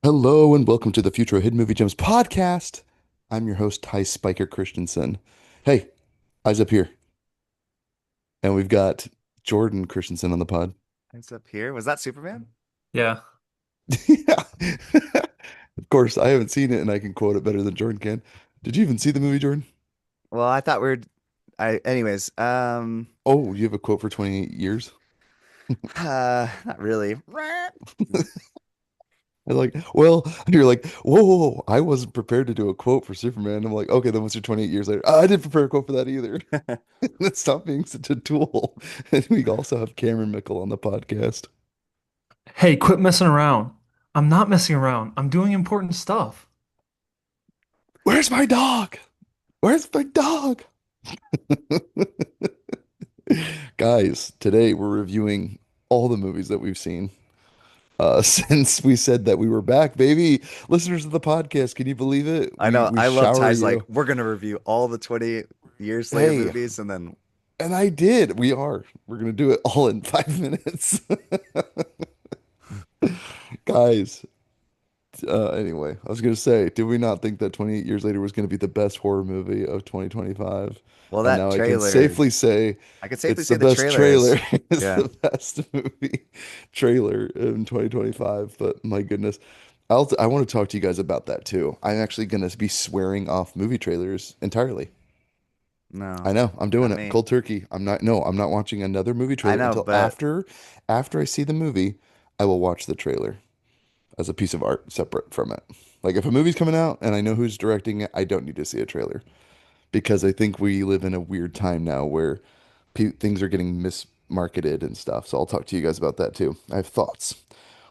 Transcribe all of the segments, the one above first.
Hello and welcome to the Futro Hidden Movie Gems podcast. I'm your host, Ty Spiker Christensen. Hey, eyes up here. And we've got Jordan Christensen on the pod. It's up here. Was that Superman? Yeah. Yeah. Of course, I haven't seen it and I can quote it better than Jordan can. Did you even see the movie, Jordan? Well, I thought anyways, Oh, you have a quote for 28 years? not really. I'm like, well, you're like, whoa, I wasn't prepared to do a quote for Superman. I'm like, okay, then what's your 28 years later? I didn't prepare a quote for that either. Stop being such a tool. And we also have Cameron Mickle on the podcast. Hey, quit messing around. I'm not messing around. I'm doing important stuff. Where's my dog? Where's my dog? Guys, today we're reviewing all the movies that we've seen since we said that we were back, baby. Listeners of the podcast, can you believe it? I We know. we I love shower Ty's like, you. we're gonna review all the 20 years later Hey, movies and then and I did. We are. We're gonna do it all in 5 minutes. Guys, anyway, I was gonna say, did we not think that 28 years later was gonna be the best horror movie of 2025? well And that now I can trailer, safely say I could safely it's say the the best trailer trailer. is It's yeah. the best movie trailer in 2025. But my goodness, I want to talk to you guys about that too. I'm actually gonna be swearing off movie trailers entirely. No, I know, I'm doing not it me. cold turkey. I'm not watching another movie I trailer know, until but after I see the movie, I will watch the trailer as a piece of art separate from it. Like if a movie's coming out and I know who's directing it, I don't need to see a trailer because I think we live in a weird time now where things are getting mismarketed and stuff. So I'll talk to you guys about that too. I have thoughts.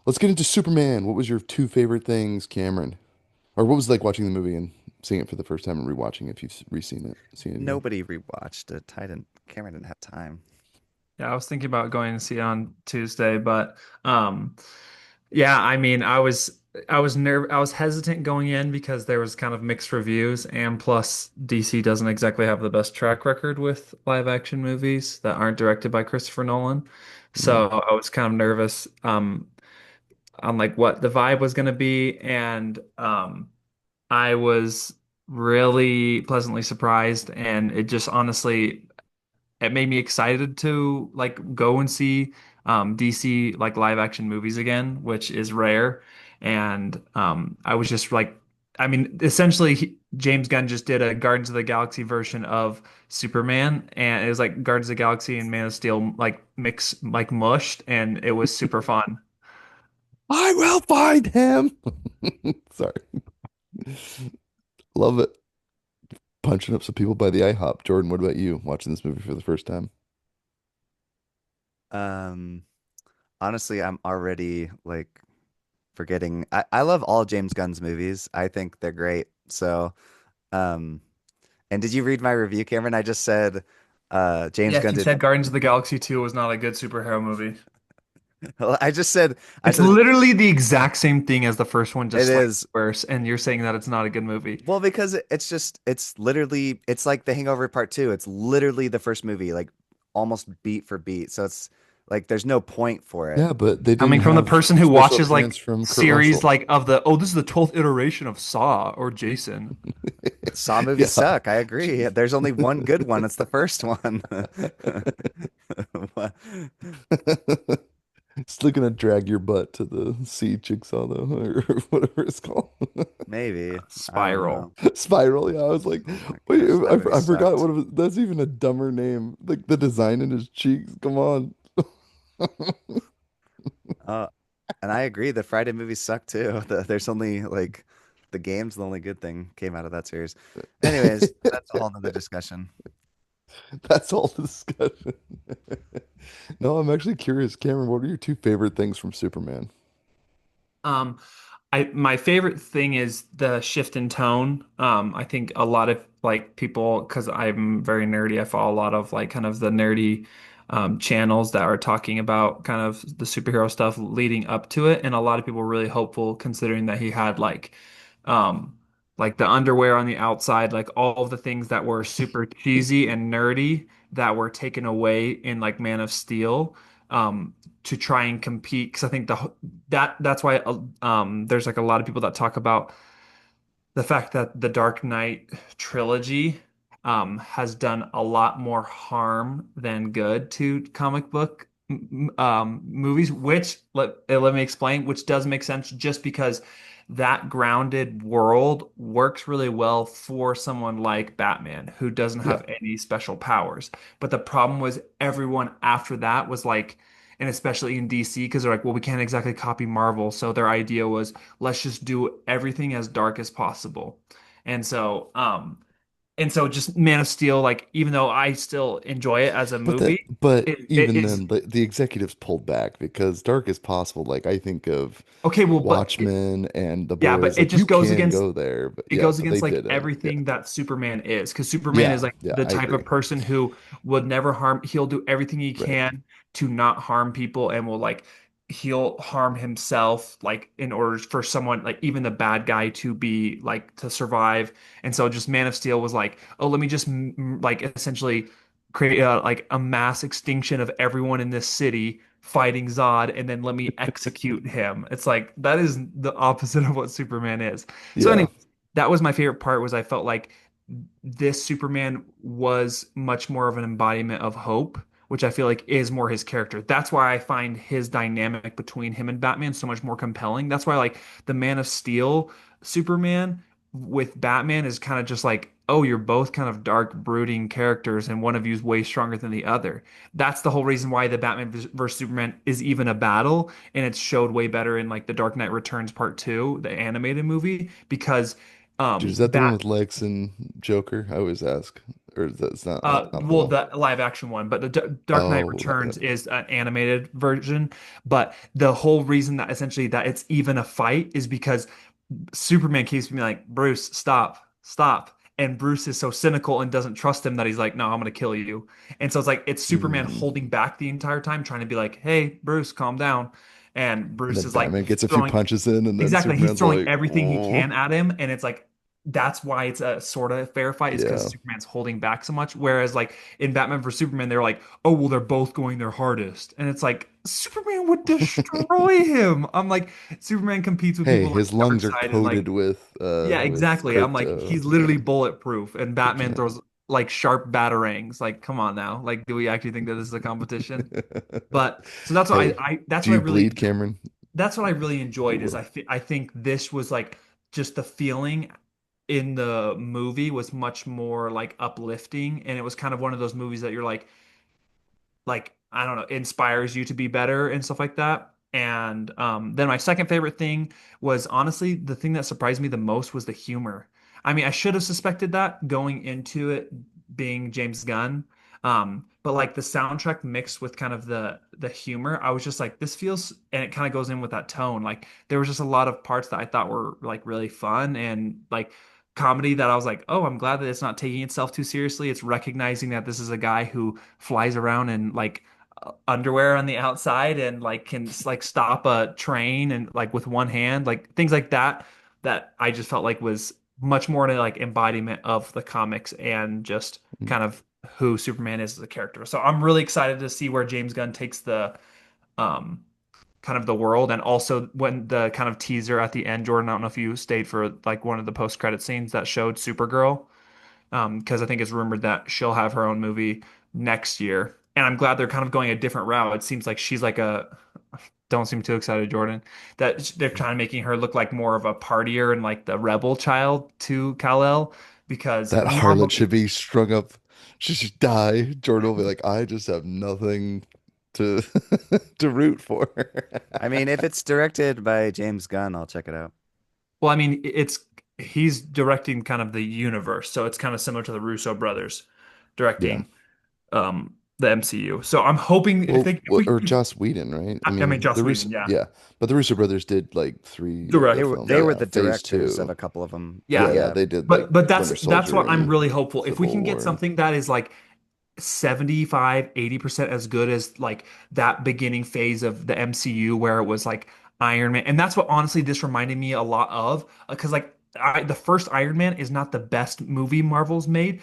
Let's get into Superman. What was your two favorite things, Cameron? Or what was it like watching the movie and seeing it for the first time and rewatching it if you've re-seen it, seen it again? nobody rewatched it. Cameron didn't have time. Yeah, I was thinking about going to see it on Tuesday, but yeah, I mean, I was hesitant going in because there was kind of mixed reviews, and plus DC doesn't exactly have the best track record with live action movies that aren't directed by Christopher Nolan. Mm. So I was kind of nervous on like what the vibe was going to be, and I was really pleasantly surprised, and it just honestly it made me excited to like go and see DC like live action movies again, which is rare. And I was just like, I mean, essentially, James Gunn just did a Guardians of the Galaxy version of Superman, and it was like Guardians of the Galaxy and Man of Steel like mix like mushed, and it was super fun. I will find him. Sorry. Love it. Punching up some people by the IHOP. Jordan, what about you watching this movie for the first time? Um, Honestly, I'm already like forgetting. I love all James Gunn's movies. I think they're great. So, um, and did you read my review, Cameron? I just said James Yes, Gunn you did. said Guardians of the Galaxy 2 was not a good superhero movie. Well, I It's said literally the exact same thing as the first one, it just slightly is. worse, and you're saying that it's not a good movie. Well, because it's literally it's like The Hangover Part Two. It's literally the first movie, like almost beat for beat. So it's like there's no point for it. Yeah, but they didn't Coming from the have person who special watches appearance like from Kurt series Russell. like of the this is the 12th iteration of Saw or Jason. Saw movies Yeah. suck. I agree. There's only one good one. It's the first one. What? Still gonna drag your butt to the sea jigsaw though, or whatever it's called. Maybe. I don't Spiral. know. Spiral. Yeah, I was like, Oh my wait, gosh, that movie I forgot sucked. what it was. That's even a dumber name. Like the design in his cheeks. Come on. Uh, and I agree. The Friday movies suck too. There's only like the game's the only good thing came out of that series. Anyways, that's a whole nother discussion. That's all the discussion. No, I'm actually curious, Cameron. What are your two favorite things from Superman? Um, I my favorite thing is the shift in tone. I think a lot of like people, because I'm very nerdy, I follow a lot of like kind of the nerdy channels that are talking about kind of the superhero stuff leading up to it, and a lot of people were really hopeful considering that he had um like the underwear on the outside, like all of the things that were super cheesy and nerdy that were taken away in like Man of Steel. to try and compete because I think that's why there's like a lot of people that talk about the fact that the Dark Knight trilogy has done a lot more harm than good to comic book movies, which let me explain, which does make sense just because that grounded world works really well for someone like Batman, who doesn't Yeah. have any special powers. But the problem was everyone after that was like, and especially in DC, because they're like, well, we can't exactly copy Marvel. So their idea was let's just do everything as dark as possible. And so, just Man of Steel, like even though I still enjoy it as a movie, But it even is then, the executives pulled back because Dark as Possible, like I think of okay. Well, Watchmen and The yeah, but Boys, it like you just goes can against go there, but it yeah, goes but they against like didn't. Yeah. everything that Superman is, because Superman is Yeah, like yeah, the I type of agree. person who would never harm. He'll do everything he Right. can to not harm people, and will like he'll harm himself like in order for someone like even the bad guy to be like to survive. And so just Man of Steel was like, oh, let me just like essentially create like a mass extinction of everyone in this city fighting Zod, and then let me execute him. It's like that is the opposite of what Superman is. So Yeah. anyway, that was my favorite part was I felt like this Superman was much more of an embodiment of hope, which I feel like is more his character. That's why I find his dynamic between him and Batman so much more compelling. That's why like the Man of Steel Superman with Batman is kind of just like, oh, you're both kind of dark, brooding characters, and one of you is way stronger than the other. That's the whole reason why the Batman versus Superman is even a battle, and it's showed way better in like the Dark Knight Returns Part Two, the animated movie, because Dude, is that the one Bat with Lex and Joker? I always ask. Or is that's not the well, one? the live action one, but the Dark Knight Oh, Returns is an animated version. But the whole reason that essentially that it's even a fight is because Superman keeps being like, Bruce, stop, stop. And Bruce is so cynical and doesn't trust him that he's like, no, I'm gonna kill you. And so it's like it's Superman mm. holding back the entire time, trying to be like, hey, Bruce, calm down. And And Bruce then is like Batman gets a few throwing punches in, and then exactly, he's Superman's throwing like, everything he oh, can at him, and it's like that's why it's a sort of fair fight is because yeah. Superman's holding back so much. Whereas like in Batman vs Superman, they're like, oh well, they're both going their hardest, and it's like Superman would destroy him. I'm like, Superman competes with Hey, people like his lungs are Darkseid and coated like with yeah, with exactly. I'm like, crypto. he's Yeah, literally bulletproof, and he Batman can't. throws like sharp batarangs. Like, come on now. Like, do we actually think that this is a competition? But so that's what Hey, that's do what I you really bleed, Cameron? enjoyed is Ooh, I think this was like just the feeling in the movie was much more like uplifting, and it was kind of one of those movies that you're like I don't know, inspires you to be better and stuff like that. And then my second favorite thing was honestly the thing that surprised me the most was the humor. I mean, I should have suspected that going into it being James Gunn. But like the soundtrack mixed with kind of the humor, I was just like, this feels, and it kind of goes in with that tone. Like there was just a lot of parts that I thought were like really fun and like comedy that I was like, oh, I'm glad that it's not taking itself too seriously. It's recognizing that this is a guy who flies around in like underwear on the outside and like can like stop a train and like with one hand, like things like that that I just felt like was much more to like embodiment of the comics and just kind of who Superman is as a character. So I'm really excited to see where James Gunn takes the um kind of the world. And also when the kind of teaser at the end, Jordan, I don't know if you stayed for like one of the post credit scenes that showed Supergirl, because I think it's rumored that she'll have her own movie next year. And I'm glad they're kind of going a different route. It seems like she's like a don't seem too excited, Jordan, that they're trying to making her look like more of a partier and like the rebel child to Kal-El because that harlot normally should be strung up. She should die. Jordan will be like, I just have nothing to to root for. I mean, if it's directed by James Gunn, I'll check it out. well, I mean, it's he's directing kind of the universe, so it's kind of similar to the Russo brothers Yeah. directing the MCU. So I'm hoping if Well, they if we or Joss Whedon, right? I I mean mean, Joss Whedon, yeah. yeah, but the Russo brothers did like three of the Direct, films. They yeah. were Yeah, the Phase directors of Two. a couple of them. Yeah, Yeah. yeah, Yeah. they did like But Winter that's Soldier what I'm and really hopeful. If we Civil can get War. something that is like 75, 80% as good as like that beginning phase of the MCU where it was like Iron Man. And that's what honestly this reminded me a lot of because like the first Iron Man is not the best movie Marvel's made,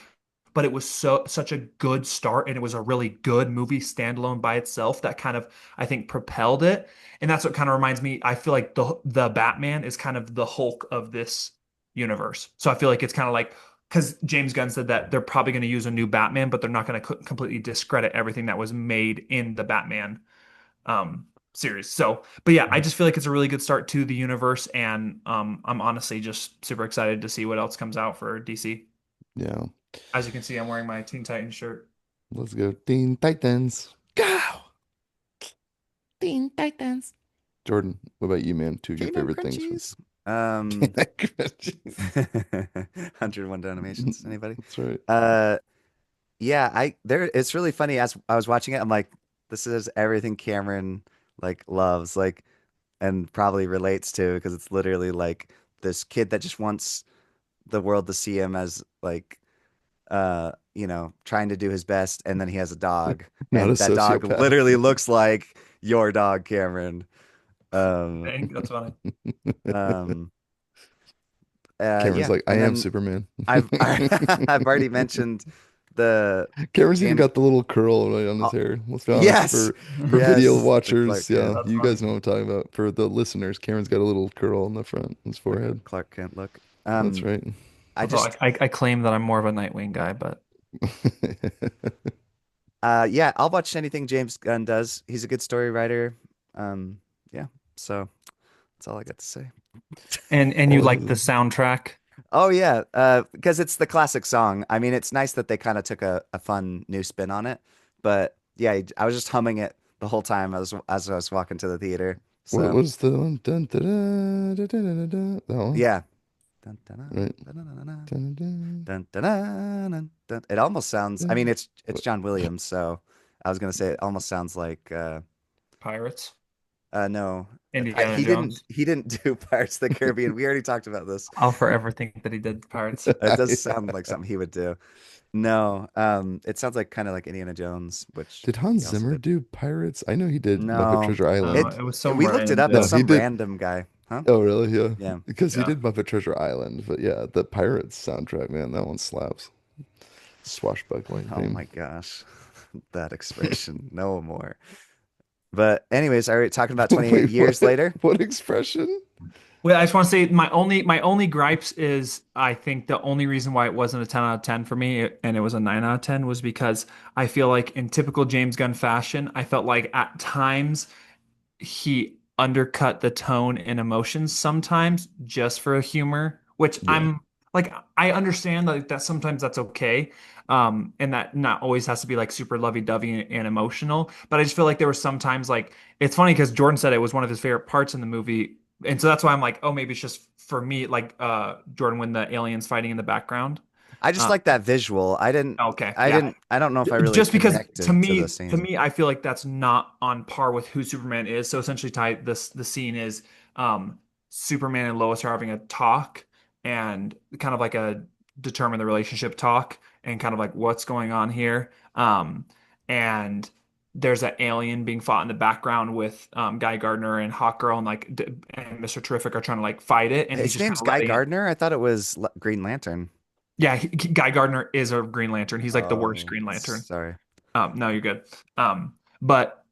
but it was such a good start, and it was a really good movie standalone by itself that kind of, I think, propelled it. And that's what kind of reminds me, I feel like the Batman is kind of the Hulk of this universe. So I feel like it's kind of like, because James Gunn said that they're probably going to use a new Batman, but they're not going to completely discredit everything that was made in the Batman series. So, but yeah, I just feel like it's a really good start to the universe, and I'm honestly just super excited to see what else comes out for DC. Yeah. As you can see, I'm wearing my Teen Titans shirt. Let's go. Teen Titans. Go! Teen Titans. Jordan, what about you, man? Two of your Canine favorite things from Crunchies. Um, Jeez. 101 Dalmatians. Anybody? That's right. Uh, yeah, I there. It's really funny. As I was watching it, I'm like, this is everything Cameron like loves, like, and probably relates to because it's literally like this kid that just wants the world to see him as like trying to do his best, and then he has a dog, Not a and that dog sociopath. literally looks like your dog, Cameron. Um, Dang, that's funny. um, Cameron's yeah, like, I and am then Superman. I've already mentioned the Cameron's even James. got the little curl right on his Oh, hair. Let's be honest. yes, For video yes, the watchers, Clark yeah, Kent, That's you guys funny. know what I'm talking about. For the listeners, Cameron's got a little curl on the front of his the forehead. Clark Kent look. That's right. I Although just, I claim that I'm more of a Nightwing guy, but yeah, I'll watch anything James Gunn does. He's a good story writer. Um, yeah, so that's all I got to say. and you All like the his, soundtrack. Oh yeah, because it's the classic song. I mean, it's nice that they kind of took a fun new spin on it. But yeah, I was just humming it the whole time as I was walking to the theater. what So was the one? Dun, da, da, da, da, da, da, that one, yeah. Dun, dun, right? dun, dun, dun, dun, Dun, dun, dun, dun, dun, dun, dun. It almost sounds. I mean, dun. it's John Williams, so I was gonna say it almost sounds like. Pirates, No, Indiana Jones. he didn't do Pirates of the Caribbean. We already talked about this. I'll forever think that he did Pirates. It does sound like Yeah. something he would do. No, it sounds like kind of like Indiana Jones, which Did Hans he also Zimmer did. do Pirates? I know he did Muppet No, Treasure Island. It was we somewhere looked it in up. No, It's the he some did. random guy, huh? Oh, really? Yeah. Yeah. Because he yeah. did Muppet Treasure Island. But yeah, the Pirates soundtrack, man, that one slaps. Swashbuckling Oh theme. my gosh, that expression, no more. But anyways, all right, talking about 28 Wait, years later. what expression? Well, I just want to say my only gripes is I think the only reason why it wasn't a 10 out of 10 for me and it was a 9 out of 10 was because I feel like in typical James Gunn fashion, I felt like at times he undercut the tone and emotions sometimes just for humor, which Yeah. I'm like I understand that sometimes that's okay. And that not always has to be like super lovey-dovey and emotional. But I just feel like there were sometimes like it's funny because Jordan said it was one of his favorite parts in the movie. And so that's why I'm like, oh, maybe it's just for me, like Jordan when the aliens fighting in the background. I just Uh, like that visual. okay, yeah. I don't know if I really Just because to connected to the me, to scene. me, I feel like that's not on par with who Superman is. So essentially, the scene is um, Superman and Lois are having a talk and kind of like a determine the relationship talk and kind of like what's going on here. And there's that alien being fought in the background with Guy Gardner and Hawkgirl and and Mr. Terrific are trying to like fight it, and he's His just kind name's of Guy letting it. Gardner. I thought it was Green Lantern. Yeah, Guy Gardner is a Green Lantern. He's like the worst Oh, Green Lantern. sorry. No, you're good. But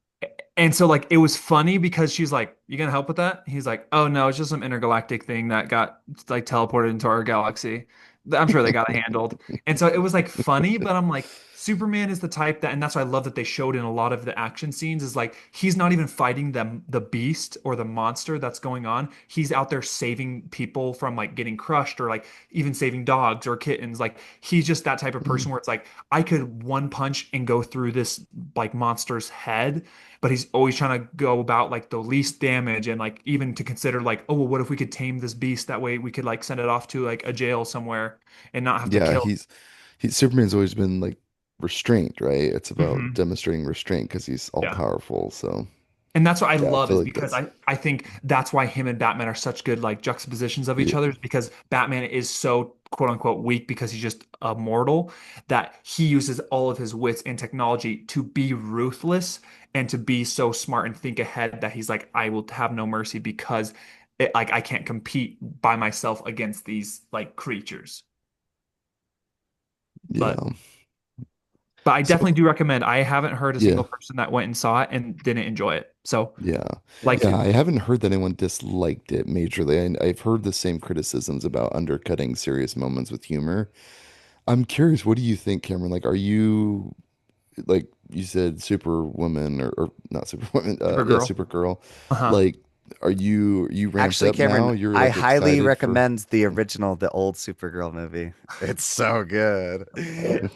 and so like it was funny because she's like, "You gonna help with that?" He's like, "Oh no, it's just some intergalactic thing that got like teleported into our galaxy. I'm sure they got it handled." And so it was like funny, but I'm like, Superman is the type that, and that's why I love that they showed in a lot of the action scenes is like he's not even fighting the beast or the monster that's going on. He's out there saving people from like getting crushed or like even saving dogs or kittens. Like he's just that type of person where it's like I could one punch and go through this like monster's head, but he's always trying to go about like the least damage and like even to consider like, oh, well, what if we could tame this beast? That way we could like send it off to like a jail somewhere and not have to Yeah, kill. Superman's always been like restraint, right? It's about Hmm. demonstrating restraint because he's all Yeah. powerful. So And that's what I yeah, I love feel is like because that's I think that's why him and Batman are such good like juxtapositions of each yeah, other is because Batman is so quote unquote weak because he's just a mortal that he uses all of his wits and technology to be ruthless and to be so smart and think ahead that he's like I will have no mercy because like I can't compete by myself against these like creatures. But Yeah. but I definitely So do recommend. I haven't heard a yeah, single person that went and saw it and didn't enjoy it. So yeah, like, yeah. I haven't heard that anyone disliked it majorly. I've heard the same criticisms about undercutting serious moments with humor. I'm curious, what do you think, Cameron? Like, are you like you said, Superwoman or not Superwoman? Yeah, Supergirl. Supergirl. Uh-huh. Like, are you ramped Actually, up now? Cameron, You're I like highly excited for? recommend the original, the old Supergirl movie. It's so good.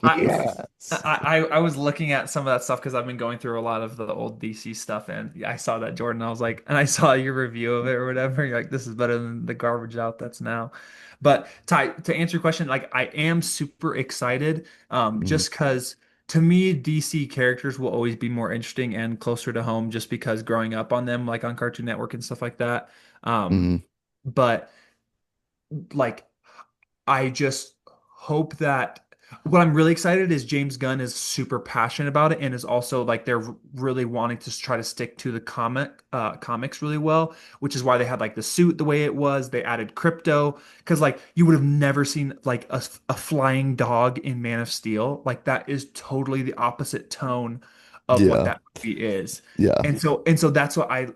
I, Yes. I was looking at some of that stuff because I've been going through a lot of the old DC stuff, and I saw that Jordan. I was like, and I saw your review of it or whatever. You're like, this is better than the garbage out that's now. But Ty, to answer your question, like I am super excited, Mhm, just because to me DC characters will always be more interesting and closer to home, just because growing up on them, like on Cartoon Network and stuff like that. Um, mhm. but like I just hope that what I'm really excited is James Gunn is super passionate about it and is also like they're really wanting to try to stick to the comics really well, which is why they had like the suit the way it was. They added crypto because like you would have never seen like a flying dog in Man of Steel. Like that is totally the opposite tone of what Yeah, that movie is. yeah, And so that's what I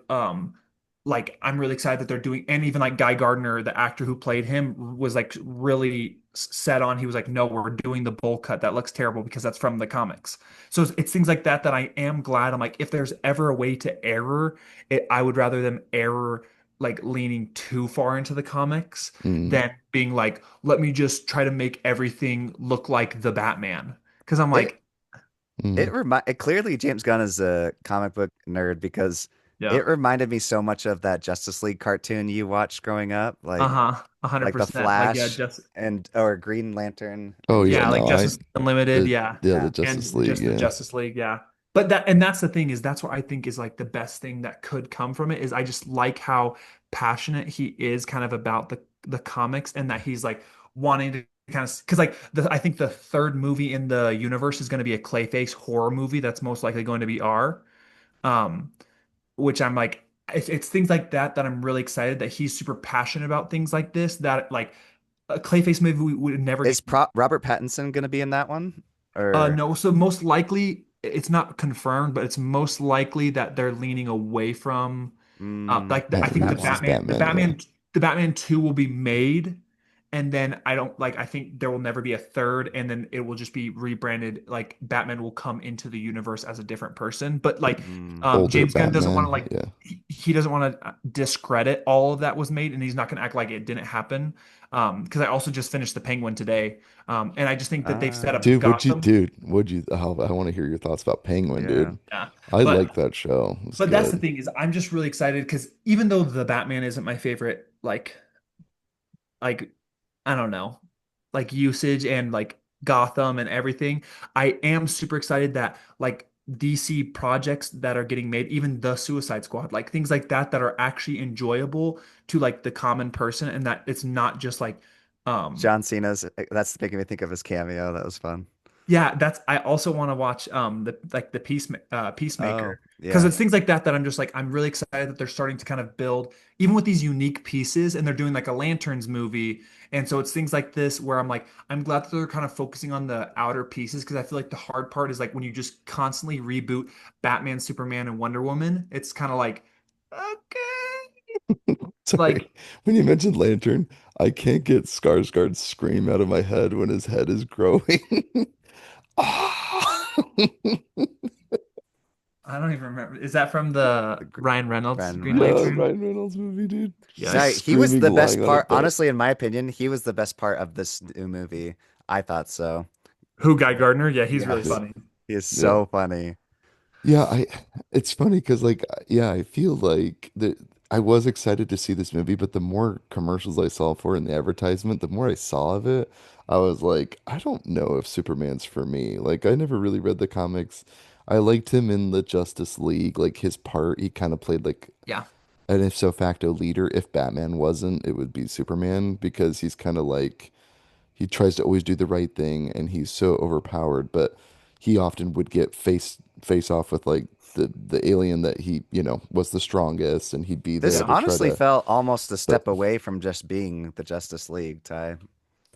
like I'm really excited that they're doing, and even like Guy Gardner, the actor who played him, was like really set on. He was like, no, we're doing the bowl cut. That looks terrible because that's from the comics. So it's things like that that I am glad. I'm like, if there's ever a way to error it, I would rather them error like leaning too far into the comics mm. than being like, let me just try to make everything look like the Batman. Because I'm It like, Mm. it clearly James Gunn is a comic book nerd because yeah, it reminded me so much of that Justice League cartoon you watched growing up, uh-huh, a hundred like the percent. Like yeah, Flash just and or Green Lantern Oh and yeah, yeah, Green like no, Arrow. Justice League Unlimited, the yeah. yeah, the Yeah. Justice And League, just the yeah. Justice League, yeah. But that's the thing is that's what I think is like the best thing that could come from it is I just like how passionate he is kind of about the comics and that he's like wanting to kind of because like I think the third movie in the universe is going to be a Clayface horror movie that's most likely going to be R. Um, which I'm like it's things like that that I'm really excited that he's super passionate about things like this that like a Clayface movie would never get. Is Robert Pattinson going to be in that one? Or No, so most likely it's not confirmed, but it's most likely that they're leaning away from like I think that Reeves' one? Batman, yeah. The Batman 2 will be made and then I don't like I think there will never be a third and then it will just be rebranded like Batman will come into the universe as a different person. But like Mm. Older James Gunn doesn't want to Batman, like yeah. he doesn't want to discredit all of that was made and he's not going to act like it didn't happen. Because I also just finished The Penguin today. And I just think that they've set up Dude, Gotham. oh, I want to hear your thoughts about Penguin, Yeah. dude. Yeah. I But like that show. It was but that's the good. thing is I'm just really excited because even though the Batman isn't my favorite, like I don't know, like usage and like Gotham and everything, I am super excited that like DC projects that are getting made, even the Suicide Squad, like things like that that are actually enjoyable to like the common person and that it's not just like um John Cena's that's making me think of his cameo. That was fun. yeah, that's I also want to watch the Oh, Peacemaker because yeah. it's things like that that I'm just like I'm really excited that they're starting to kind of build even with these unique pieces and they're doing like a Lanterns movie and so it's things like this where I'm like I'm glad that they're kind of focusing on the outer pieces because I feel like the hard part is like when you just constantly reboot Batman, Superman, and Wonder Woman, it's kind of like okay, Sorry. like When you mentioned Lantern, I can't get Skarsgård's scream out of my head when his head is growing. Ah! I don't even remember. Is that from the The Ryan Reynolds Ryan Green Yeah, Reynolds. Lantern? Ryan Reynolds movie, dude. No, Just Yikes. he was screaming, the best lying on a part. bed. Honestly, in my opinion, he was the best part of this new movie. I thought so. Who, Guy Gardner? Yeah, he's really Yeah, Yes. funny. He is yeah. so funny. Yeah, it's funny because like yeah, I feel like I was excited to see this movie, but the more commercials I saw for it in the advertisement, the more I saw of it, I was like, I don't know if Superman's for me. Like I never really read the comics. I liked him in the Justice League, like his part, he kind of played like Yeah. an ipso facto leader. If Batman wasn't, it would be Superman because he's kind of like he tries to always do the right thing and he's so overpowered, but he often would get face off with like the alien that he, was the strongest and he'd be This there to try honestly to felt almost a but step away from just being the Justice League, Ty.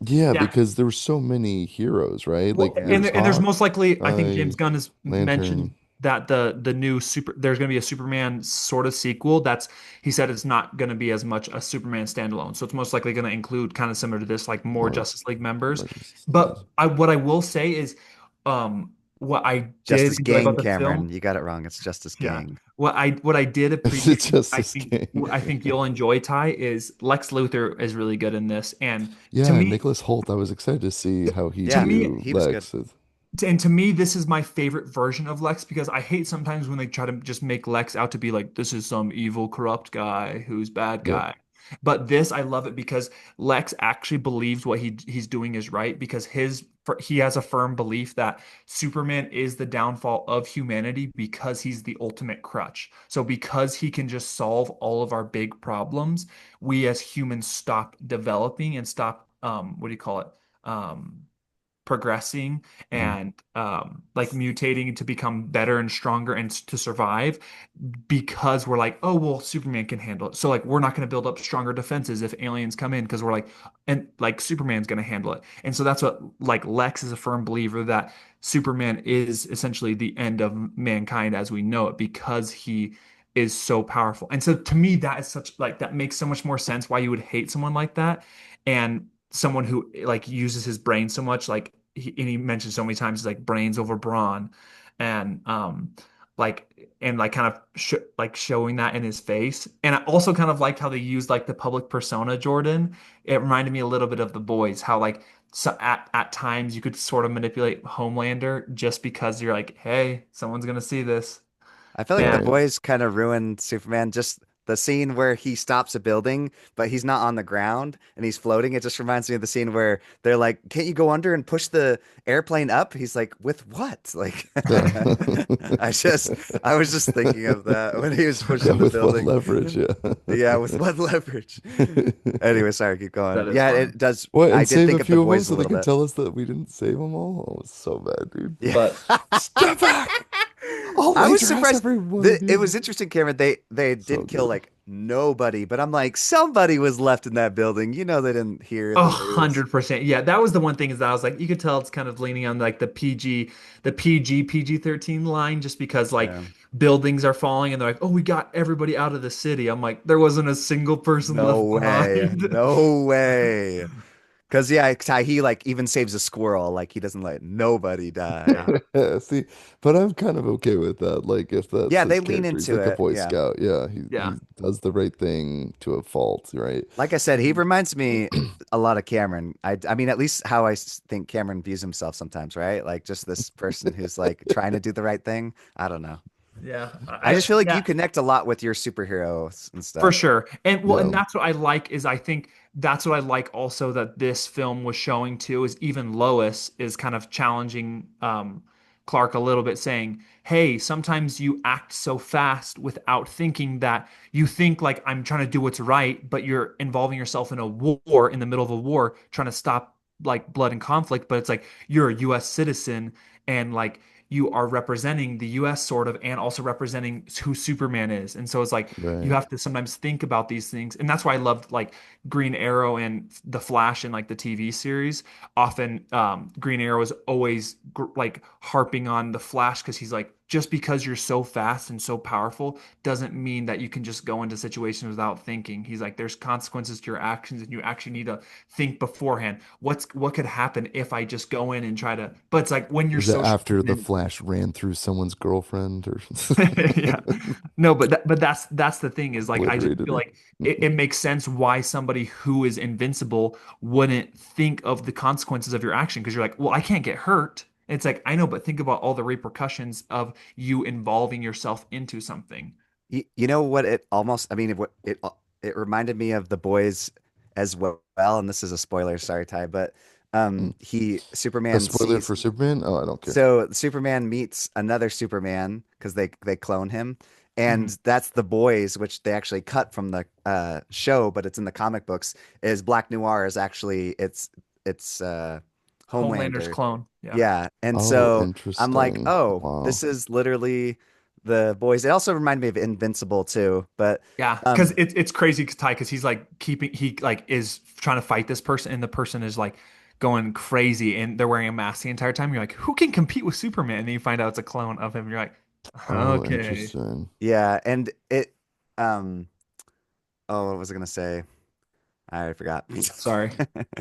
Yeah, Yeah. because there were so many heroes, right? Well, Like there Yeah. was and there's Hawk, most likely, I think James I, Gunn has Lantern. mentioned that the new super there's going to be a Superman sort of sequel. That's he said it's not going to be as much a Superman standalone. So it's most likely going to include kind of similar to this, like more More Justice League members. Justice League. But I what I will say is, what I did Justice enjoy Gang, about the Cameron. film. You got it wrong. It's Justice Yeah. Gang. What I did It's a appreciate, Justice Gang. I think you'll enjoy Ty is Lex Luthor is really good in this. And to Yeah, me, Nicholas Holt. I was excited to see how he'd to Yeah, me, do he was good. Lex. and to me, this is my favorite version of Lex because I hate sometimes when they try to just make Lex out to be like this is some evil, corrupt guy who's bad Yep. guy. But this, I love it because Lex actually believes what he's doing is right because he has a firm belief that Superman is the downfall of humanity because he's the ultimate crutch. So because he can just solve all of our big problems, we as humans stop developing and stop what do you call it? Um, Progressing Mhm. and like mutating to become better and stronger and to survive because we're like, oh, well, Superman can handle it. So like we're not going to build up stronger defenses if aliens come in because we're like, and like Superman's going to handle it. And so that's what like Lex is a firm believer that Superman is essentially the end of mankind as we know it because he is so powerful. And so to me, that is such like that makes so much more sense why you would hate someone like that. And someone who like uses his brain so much, like and he mentioned so many times, like brains over brawn, and and like kind of like showing that in his face. And I also kind of liked how they used like the public persona Jordan. It reminded me a little bit of The Boys, how like so at times you could sort of manipulate Homelander just because you're like, hey, someone's gonna see this. I feel like the And Right. boys kind of ruined Superman. Just the scene where he stops a building, but he's not on the ground and he's floating. It just reminds me of the scene where they're like, "Can't you go under and push the airplane up?" He's like, "With what?" Like, I just, I was just thinking of that when he was pushing the With what building. leverage? Yeah. Yeah, with what leverage? Anyway, sorry, keep going. that is Yeah, funny. it does. What, I and did save think a of the few of them boys a so they little can bit. tell us that we didn't save them all? Oh, it's so bad, dude. Yeah. But Step back! I'll I was laser ass surprised. every one of It you. was interesting, Cameron. They So did kill good. like nobody, but I'm like, somebody was left in that building. You know, they didn't hear A the news. 100%. Yeah, that was the one thing is that I was like, you could tell it's kind of leaning on like the PG-13 line just because like Yeah. buildings are falling and they're like, oh, we got everybody out of the city. I'm like, there wasn't a single person No left way. behind. No way. Because yeah, he like even saves a squirrel. Like he doesn't let nobody die. Yeah. Yeah, see, but I'm kind of okay with that. Like, if that's Yeah, his they lean character, he's into like a it. Boy Yeah. Scout. Yeah, he Yeah. does the right thing to a fault, right? Like I said, he reminds me a lot of Cameron. I mean, at least how think Cameron views himself sometimes, right? Like just this person who's like trying to do the right thing. I don't know. Yeah. I just feel like you Yeah. connect a lot with your superheroes and For stuff. sure. And well, and Yeah, that's what I like is I think that's what I like also that this film was showing too is even Lois is kind of challenging Clark a little bit saying, "Hey, sometimes you act so fast without thinking that you think like I'm trying to do what's right, but you're involving yourself in a war in the middle of a war trying to stop like blood and conflict, but it's like you're a US citizen and like you are representing the US sort of and also representing who Superman is." And so it's like you right. have to sometimes think about these things. And that's why I loved like Green Arrow and The Flash in like the TV series. Often Green Arrow is always like harping on the Flash because he's like, just because you're so fast and so powerful doesn't mean that you can just go into situations without thinking. He's like, there's consequences to your actions, and you actually need to think beforehand. What could happen if I just go in and try to? But it's like when you're Is that so after the sure. Flash ran through someone's girlfriend or Yeah. No, but that's the thing is like I just obliterated feel her? like it makes sense why somebody who is invincible wouldn't think of the consequences of your action because you're like, well, I can't get hurt. It's like I know, but think about all the repercussions of you involving yourself into something. You know what it almost, I mean, it reminded me of The Boys as well. And this is a spoiler, sorry, Ty, but Mm. A Superman spoiler sees, for Superman? Oh, I don't care. so Superman meets another Superman because they clone him. Mhm. And that's The Boys, which they actually cut from the show, but it's in the comic books, is Black Noir is actually it's Homelander's Homelander. clone. Yeah. Yeah. And Oh, so I'm like, interesting. oh, Wow. this is literally the boys. It also reminded me of Invincible too. But Yeah, because um, it's crazy, Ty, because he's like he like is trying to fight this person, and the person is like going crazy, and they're wearing a mask the entire time. You're like, who can compete with Superman? And then you find out it's a clone of him. You're like, Oh, okay, interesting. yeah, and it um, oh, what was I gonna say? I forgot. sorry.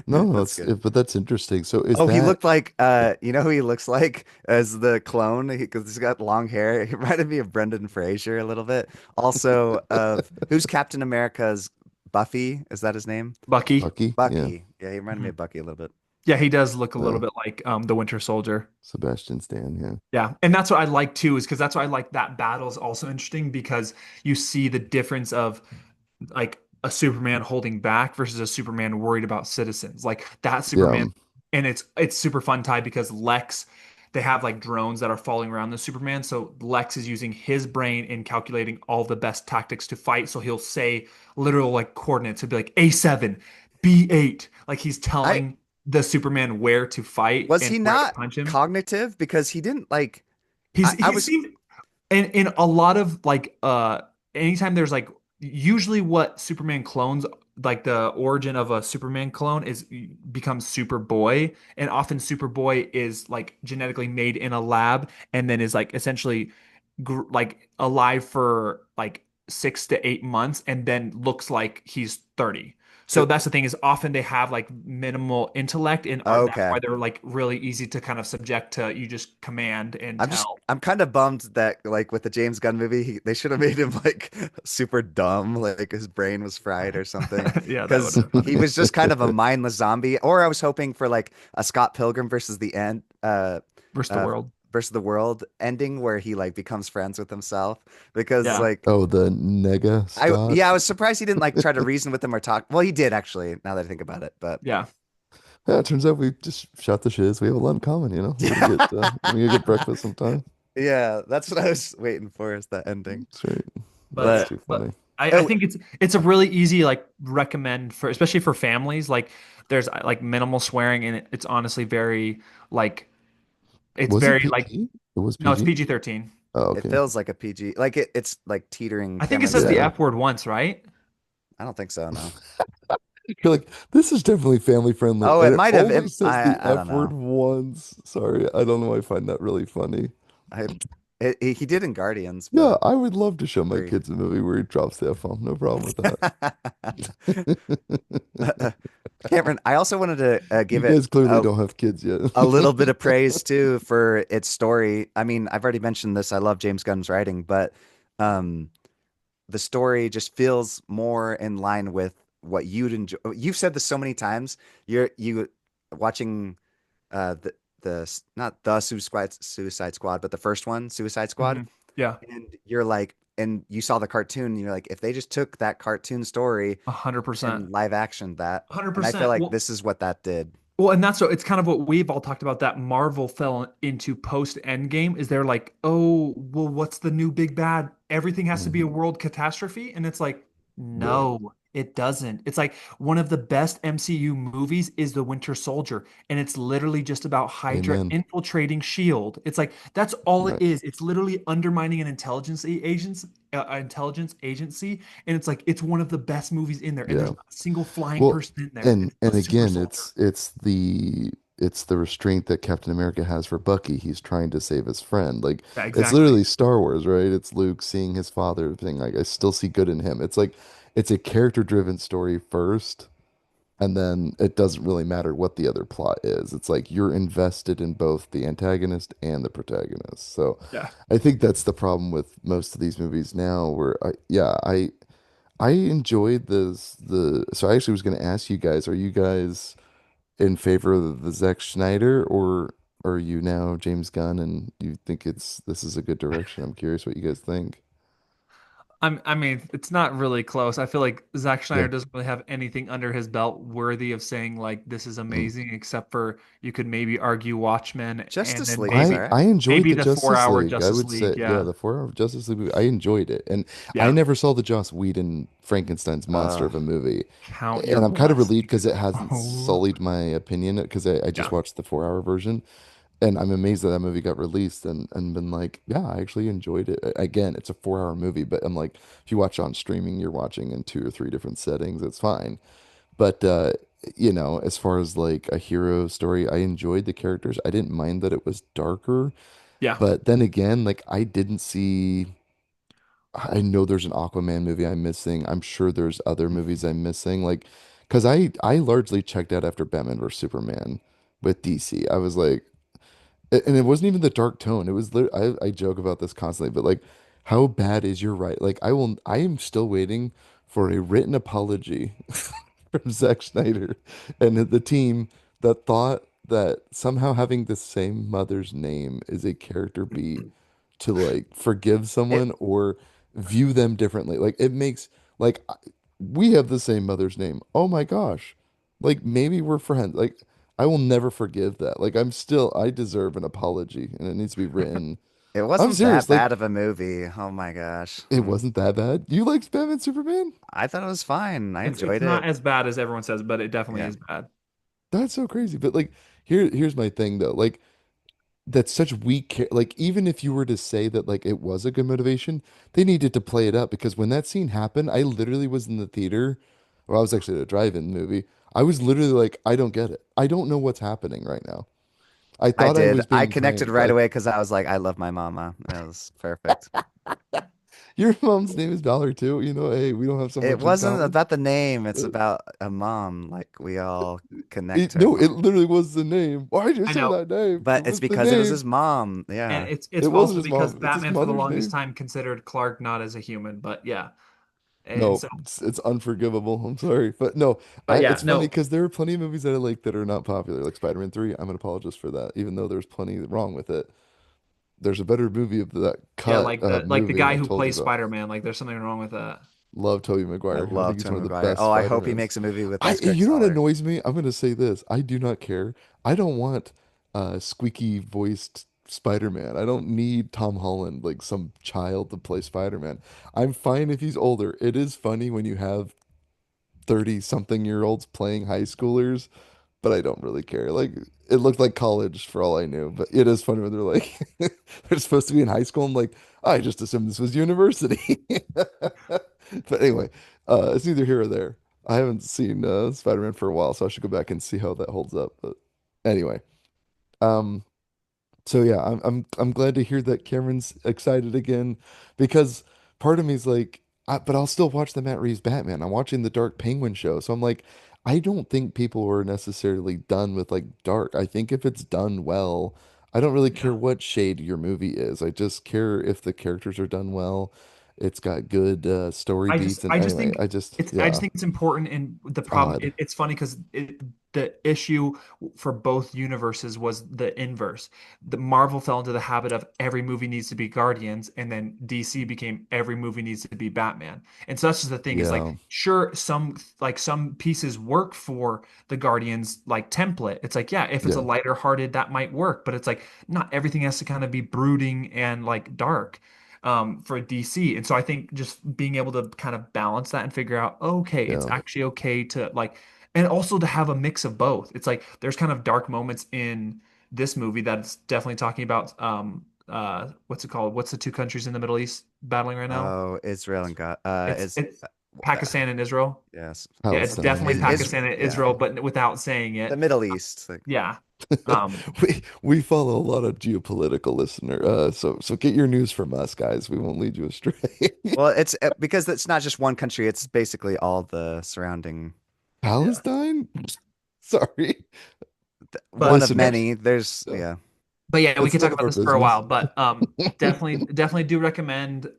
No, That's good. but that's interesting. So is Oh, he that looked like you know who he looks like as the clone because he's got long hair. He reminded me of Brendan Fraser a little bit. Also of who's Captain America's Buffy? Is that his name? Bucky. Bucky? Yeah. Bucky. Yeah, he reminded me Mhm. of Bucky a little bit. Yeah, he does look a little Uh, bit like the Winter Soldier. Sebastian Stan, yeah. Yeah, and that's what I like too, is because that's why I like that battle is also interesting because you see the difference of like a Superman holding back versus a Superman worried about citizens. Like that Yeah. Superman, and it's super fun, Ty, because Lex, they have like drones that are following around the Superman. So Lex is using his brain in calculating all the best tactics to fight. So he'll say literal like coordinates. He'll be like A7, B8. Like he's I telling the Superman where to fight was and he where to not punch him. cognitive because he didn't like I He was seemed in a lot of like anytime there's like usually what Superman clones like the origin of a Superman clone is becomes Superboy, and often Superboy is like genetically made in a lab and then is like essentially like alive for like 6 to 8 months and then looks like he's 30. So it, that's the thing is often they have like minimal intellect and are that's okay. why they're like really easy to kind of subject to you just command and tell. I'm kind of bummed that like with the James Gunn movie, they should have made him like super dumb, like his brain was fried or something. Yeah, that would Because have been he funny. was just kind of a mindless zombie. Or I was hoping for like a Scott Pilgrim versus the end, Versus the uh, world. versus the world ending where he like becomes friends with himself. Because Yeah. like Oh, the Nega Scott. I was surprised he didn't like try to reason with him or talk. Well, he did actually, now that I think about it. But Yeah. Yeah, it turns out we just shot the shiz. We have a lot in common, you know. We're gonna get breakfast sometime. yeah, that's what I was waiting for is the ending. That's right. That's But But too but funny. I oh, think it's a really easy like recommend for especially for families. Like there's like minimal swearing and it's honestly very like it's Was it very like PG? It was no, it's PG? PG-13. Oh, it okay. feels like a PG. Like it's like teetering I think it Cameron says the Yeah. said. F word once, right? I don't think so, no. You're like, this is definitely family friendly. Oh, And it it might have. only says the I don't F word know. once. Sorry. I don't know. I find that really funny. I he did in Guardians, Yeah, but I would love to show my three. kids a movie where he drops the F-bomb. No problem with that. Cameron, I also wanted to You give it guys clearly don't have kids yet. a little bit of praise too for its story. I mean, I've already mentioned this. I love James Gunn's writing, but um, the story just feels more in line with what you'd enjoy. You've said this so many times. You watching the not the Suicide Squad, but the first one, Suicide Squad, Hmm. Yeah. and you're like, and you saw the cartoon, and you're like, if they just took that cartoon story 100%. and live action that, and I feel 100%. like Well, this is what that did. well, and that's so it's kind of what we've all talked about that Marvel fell into post Endgame is they're like, oh, well, what's the new big bad? Everything has to be a Mhm. world catastrophe. And it's like, Yeah. no, it doesn't. It's like one of the best MCU movies is The Winter Soldier, and it's literally just about Hydra Amen. infiltrating SHIELD. It's like that's all it Right. is. It's literally undermining an intelligence agency, and it's like it's one of the best movies in there, and there's Yeah. not a single flying Well, person in there. It's a and super again, soldier. it's the restraint that Captain America has for Bucky. He's trying to save his friend. Like Yeah, it's exactly. literally Star Wars, right? It's Luke seeing his father thing. Like I still see good in him. It's like it's a character-driven story first, and then it doesn't really matter what the other plot is. It's like you're invested in both the antagonist and the protagonist. So Yeah. I think that's the problem with most of these movies now, where I enjoyed so I actually was going to ask you guys, are you guys in favor of the Zack Snyder or are you now James Gunn and you think this is a good direction? I'm curious what you guys think. I mean, it's not really close. I feel like Zack Yeah. Snyder doesn't really have anything under his belt worthy of saying like this is Mm. amazing, except for you could maybe argue Watchmen and Justice then League was all right. I enjoyed maybe the the Justice 4 hour League. I Justice would say, League. yeah, Yeah. the 4 hour Justice League movie. I enjoyed it. And I Yeah. never saw the Joss Whedon Frankenstein's monster Uh, of a movie. Count your And I'm kind of relieved blessings. because it hasn't Oh, sullied my opinion because I just yeah. watched the 4 hour version. and I'm amazed that that movie got released and been like, yeah, I actually enjoyed it. Again, it's a 4 hour movie, but I'm like, if you watch on streaming, you're watching in two or three different settings. It's fine. But as far as like a hero story, I enjoyed the characters. I didn't mind that it was darker, Yeah. but then again, like I didn't see. I know there's an Aquaman movie I'm missing. I'm sure there's other movies I'm missing. Like, because I largely checked out after Batman vs Superman with DC. I was like, and it wasn't even the dark tone. It was I joke about this constantly, but like, how bad is your right? Like, I am still waiting for a written apology from Zack Snyder and the team that thought that somehow having the same mother's name is a character beat to like forgive It someone or view them differently. Like it makes like we have the same mother's name. Oh my gosh. Like maybe we're friends. Like I will never forgive that. Like I deserve an apology and it needs to be written. it I'm wasn't that serious. bad Like of a movie. Oh my gosh. it wasn't that bad. You liked Batman Superman? I thought it was fine. I It's enjoyed not it. as bad as everyone says, but it definitely Yeah. is bad. That's so crazy. But like here's my thing though. Like that's such like even if you were to say that like it was a good motivation, they needed to play it up because when that scene happened, I literally was in the theater, or I was actually at a drive-in movie. I was literally like, I don't get it. I don't know what's happening right now. I I thought I did. was I being connected pranked. right Like away because I was like, I love my mama. That was perfect. your mom's name is Valor too. Hey, we don't have so It much in wasn't common. about the name, it's Uh, about a mom. Like we all connect to her no, it mom. literally was the name. Why did you I say know. that name? It But it's was the because it was name. his mom. And Yeah. it's It wasn't also his because mom. It's his Batman for the mother's longest name. time considered Clark not as a human, but yeah. And No, so it's unforgivable. I'm sorry, but no, but yeah, it's funny no. because there are plenty of movies that I like that are not popular, like Spider-Man 3. I'm an apologist for that, even though there's plenty wrong with it. There's a better movie of that Yeah, cut like the movie guy I who told you plays about. Spider-Man, like there's something wrong with that. Love Tobey I Maguire. I love think he's one Tobey of the Maguire. best Oh, I hope he Spider-Mans. makes a movie with S. Greg You know what Soller. annoys me? I'm gonna say this. I do not care. I don't want squeaky voiced Spider-Man. I don't need Tom Holland like some child to play Spider-Man. I'm fine if he's older. It is funny when you have 30 something year olds playing high schoolers, but I don't really care. Like it looked like college for all I knew, but it is funny when they're like they're supposed to be in high school. I'm like, I just assumed this was university. But anyway, it's neither here or there. I haven't seen Spider-Man for a while, so I should go back and see how that holds up. But anyway, um, so yeah, I'm glad to hear that Cameron's excited again because part of me is like, but I'll still watch the Matt Reeves Batman. I'm watching the Dark Penguin show, so I'm like, I don't think people are necessarily done with like Dark. I think if it's done well, I don't really care Yeah. what shade your movie is. I just care if the characters are done well. It's got good story beats, and I just anyway, think I just yeah, think it's important, and the it's problem odd. it's funny because the issue for both universes was the inverse. The Marvel fell into the habit of every movie needs to be Guardians, and then DC became every movie needs to be Batman. And so that's just the thing is like Yeah, sure some pieces work for the Guardians like template. It's like yeah, if it's a yeah, lighter hearted that might work, but it's like not everything has to kind of be brooding and like dark for DC. And so I think just being able to kind of balance that and figure out, okay, it's yeah. actually okay to like, and also to have a mix of both. It's like there's kind of dark moments in this movie that's definitely talking about what's it called? What's the two countries in the Middle East battling right now? Oh, Israel and God. Is It's uh, Pakistan and Israel. yes. Yeah, it's Palestine, definitely Is Pakistan and yeah. Israel, but without saying The it. Middle East. Like, Yeah. Um, we follow a lot of geopolitical listener. So get your news from us, guys. We won't lead you astray. well, it's because it's not just one country, it's basically all the surrounding yeah. Palestine? Sorry. But one of Listen, many. There's yeah, yeah. But yeah, we it's could none talk of about our this for a while, business. but definitely do recommend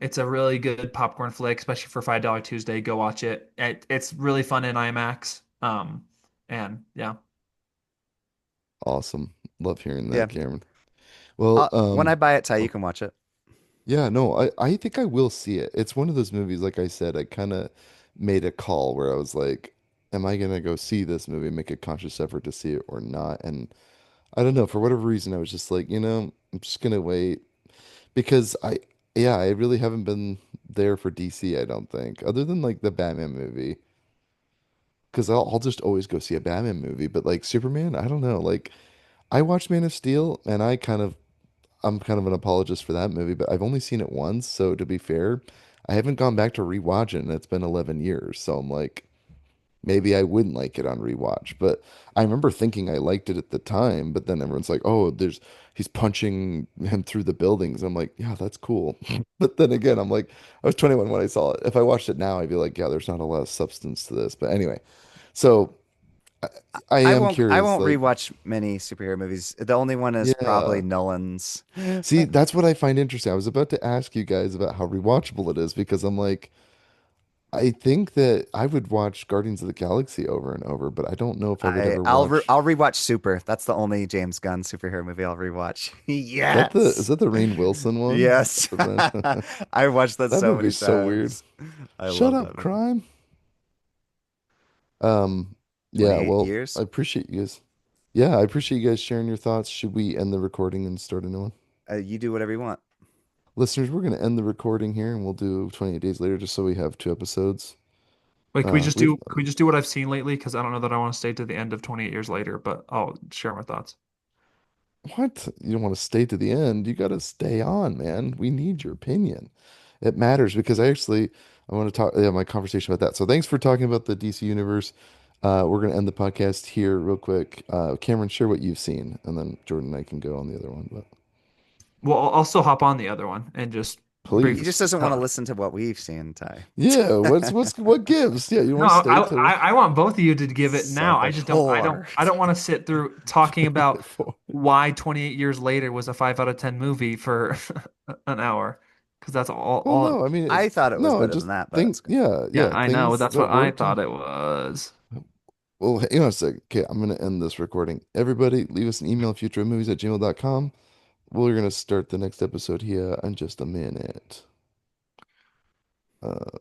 it's a really good popcorn flick, especially for $5 Tuesday. Go watch it. It's really fun in IMAX. And yeah. Awesome. Love hearing Yeah. that, Cameron. Well, When I buy it, Ty, you can watch it. yeah, no, I think I will see it. It's one of those movies, like I said, I kind of made a call where I was like, am I gonna go see this movie, make a conscious effort to see it or not? And I don't know, for whatever reason, I was just like, I'm just gonna wait because yeah, I really haven't been there for DC, I don't think, other than like the Batman movie. Because I'll just always go see a Batman movie, but like Superman, I don't know. Like I watched Man of Steel, and I'm kind of an apologist for that movie, but I've only seen it once, so to be fair, I haven't gone back to rewatch it, and it's been 11 years. So I'm like, maybe I wouldn't like it on rewatch. But I remember thinking I liked it at the time, but then everyone's like, "Oh, he's punching him through the buildings." I'm like, "Yeah, that's cool." But then again, I'm like, I was 21 when I saw it. If I watched it now, I'd be like, "Yeah, there's not a lot of substance to this." But anyway, so I, I am I curious, won't like, rewatch many superhero movies. The only one is probably yeah. Nolan's. See, that's what I find interesting. I was about to ask you guys about how rewatchable it is because I'm like, I think that I would watch Guardians of the Galaxy over and over, but I don't know if I would ever watch. I'll rewatch Super. That's the only James Gunn superhero movie I'll rewatch. Is Yes. that the Rainn Wilson one? Yes. With that I watched that that so many movie's so weird. times. I Shut love up, that movie. crime. Um, yeah, 28 well, I years. appreciate you guys. Yeah, I appreciate you guys sharing your thoughts. Should we end the recording and start a new one? You do whatever you want. Listeners, we're gonna end the recording here and we'll do 28 days later just so we have two episodes. Wait, We can we just do what I've seen lately? Because I don't know that I want to stay to the end of 28 years later, but I'll share my thoughts. what? You don't want to stay to the end. You got to stay on, man. We need your opinion. It matters because I want to talk my conversation about that. So thanks for talking about the DC universe. We're gonna end the podcast here real quick. Cameron, share what you've seen, and then Jordan and I can go on the other one. But Well, I'll still hop on the other one and just He briefly just please, doesn't want to tell. listen to what we've seen, Ty. yeah. What gives? Yeah, you No, want to stay till I want both of you to give it now. Saboteur. I don't want to sit through talking about 24. why 28 years later was a 5 out of 10 movie for an hour because that's Well, all it, no, I mean I it's thought it was no, better than just that, but think. it's okay. Yeah, yeah, yeah, I know. things That's that what I worked thought and it was. well, hang on a second. Okay, I'm gonna end this recording. Everybody, leave us an email, futuremovies@gmail.com. We're gonna start the next episode here in just a minute. Uh,